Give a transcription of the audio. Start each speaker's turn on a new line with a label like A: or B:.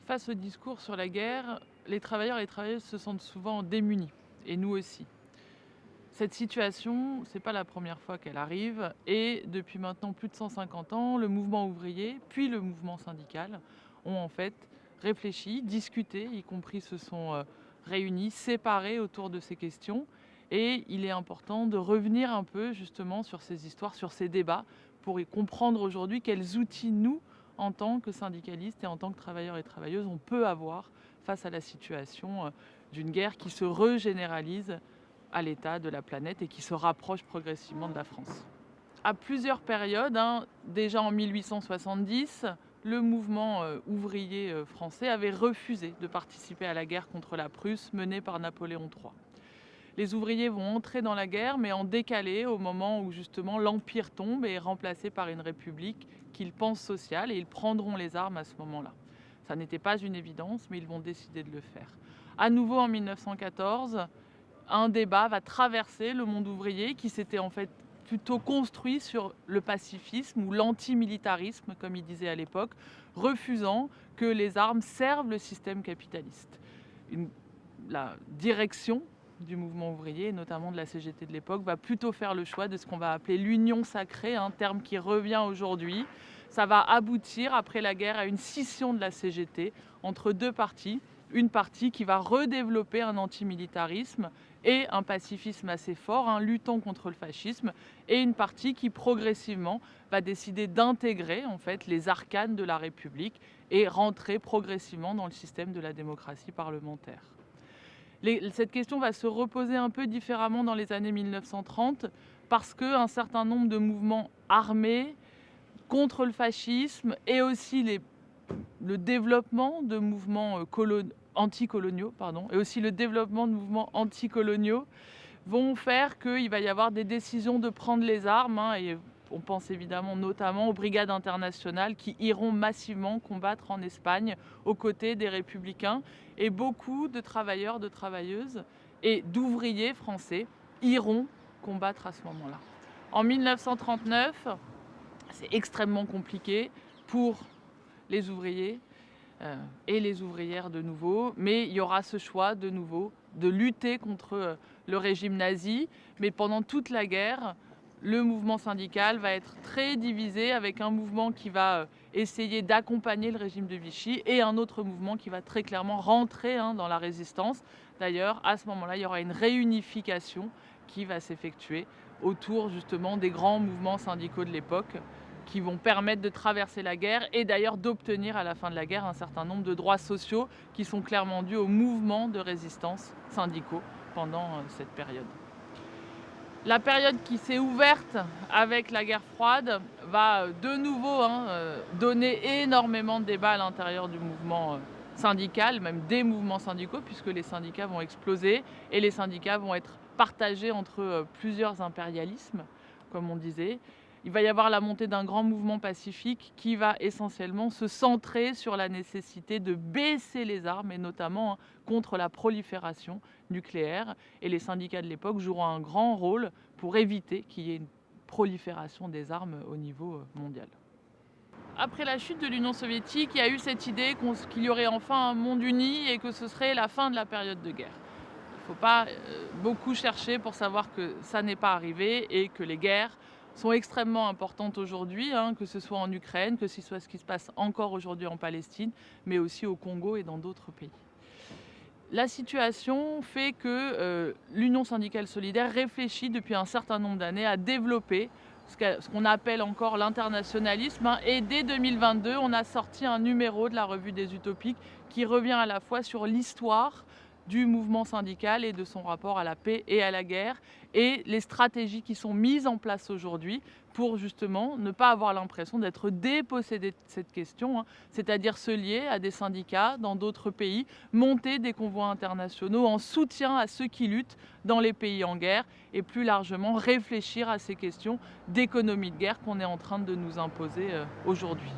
A: Face au discours sur la guerre, les travailleurs et les travailleuses se sentent souvent démunis, et nous aussi. Cette situation, c'est pas la première fois qu'elle arrive, et depuis maintenant plus de 150 ans, le mouvement ouvrier, puis le mouvement syndical, ont en fait réfléchi, discuté, y compris se sont réunis, séparés autour de ces questions. Et il est important de revenir un peu justement sur ces histoires, sur ces débats, pour y comprendre aujourd'hui quels outils nous, en tant que syndicalistes et en tant que travailleurs et travailleuses, on peut avoir face à la situation d'une guerre qui se régénéralise à l'état de la planète et qui se rapproche progressivement de la France. À plusieurs périodes, déjà en 1870, le mouvement ouvrier français avait refusé de participer à la guerre contre la Prusse menée par Napoléon III. Les ouvriers vont entrer dans la guerre, mais en décalé, au moment où justement l'Empire tombe et est remplacé par une république qu'ils pensent sociale, et ils prendront les armes à ce moment-là. Ça n'était pas une évidence, mais ils vont décider de le faire. À nouveau en 1914, un débat va traverser le monde ouvrier qui s'était en fait plutôt construit sur le pacifisme ou l'antimilitarisme, comme il disait à l'époque, refusant que les armes servent le système capitaliste. La direction du mouvement ouvrier, et notamment de la CGT de l'époque, va plutôt faire le choix de ce qu'on va appeler l'union sacrée, un terme qui revient aujourd'hui. Ça va aboutir, après la guerre, à une scission de la CGT entre deux partis. Une partie qui va redévelopper un antimilitarisme et un pacifisme assez fort, luttant contre le fascisme, et une partie qui progressivement va décider d'intégrer en fait les arcanes de la République et rentrer progressivement dans le système de la démocratie parlementaire. Cette question va se reposer un peu différemment dans les années 1930 parce qu'un certain nombre de mouvements armés contre le fascisme et aussi le développement de mouvements anticoloniaux, et aussi le développement de mouvements anticoloniaux vont faire qu'il va y avoir des décisions de prendre les armes, et on pense évidemment notamment aux brigades internationales qui iront massivement combattre en Espagne aux côtés des républicains, et beaucoup de travailleurs, de travailleuses et d'ouvriers français iront combattre à ce moment-là. En 1939, c'est extrêmement compliqué pour les ouvriers et les ouvrières de nouveau, mais il y aura ce choix de nouveau de lutter contre le régime nazi. Mais pendant toute la guerre, le mouvement syndical va être très divisé, avec un mouvement qui va essayer d'accompagner le régime de Vichy et un autre mouvement qui va très clairement rentrer dans la résistance. D'ailleurs, à ce moment-là, il y aura une réunification qui va s'effectuer autour justement des grands mouvements syndicaux de l'époque, qui vont permettre de traverser la guerre et d'ailleurs d'obtenir à la fin de la guerre un certain nombre de droits sociaux qui sont clairement dus aux mouvements de résistance syndicaux pendant cette période. La période qui s'est ouverte avec la guerre froide va de nouveau donner énormément de débats à l'intérieur du mouvement syndical, même des mouvements syndicaux, puisque les syndicats vont exploser et les syndicats vont être partagés entre plusieurs impérialismes, comme on disait. Il va y avoir la montée d'un grand mouvement pacifique qui va essentiellement se centrer sur la nécessité de baisser les armes, et notamment contre la prolifération nucléaire. Et les syndicats de l'époque joueront un grand rôle pour éviter qu'il y ait une prolifération des armes au niveau mondial. Après la chute de l'Union soviétique, il y a eu cette idée qu'il y aurait enfin un monde uni et que ce serait la fin de la période de guerre. Il ne faut pas beaucoup chercher pour savoir que ça n'est pas arrivé et que les guerres sont extrêmement importantes aujourd'hui, que ce soit en Ukraine, que ce soit ce qui se passe encore aujourd'hui en Palestine, mais aussi au Congo et dans d'autres pays. La situation fait que l'Union syndicale solidaire réfléchit depuis un certain nombre d'années à développer ce qu'on appelle encore l'internationalisme, et dès 2022, on a sorti un numéro de la Revue des Utopiques qui revient à la fois sur l'histoire du mouvement syndical et de son rapport à la paix et à la guerre, et les stratégies qui sont mises en place aujourd'hui pour justement ne pas avoir l'impression d'être dépossédé de cette question, c'est-à-dire se lier à des syndicats dans d'autres pays, monter des convois internationaux en soutien à ceux qui luttent dans les pays en guerre, et plus largement réfléchir à ces questions d'économie de guerre qu'on est en train de nous imposer aujourd'hui.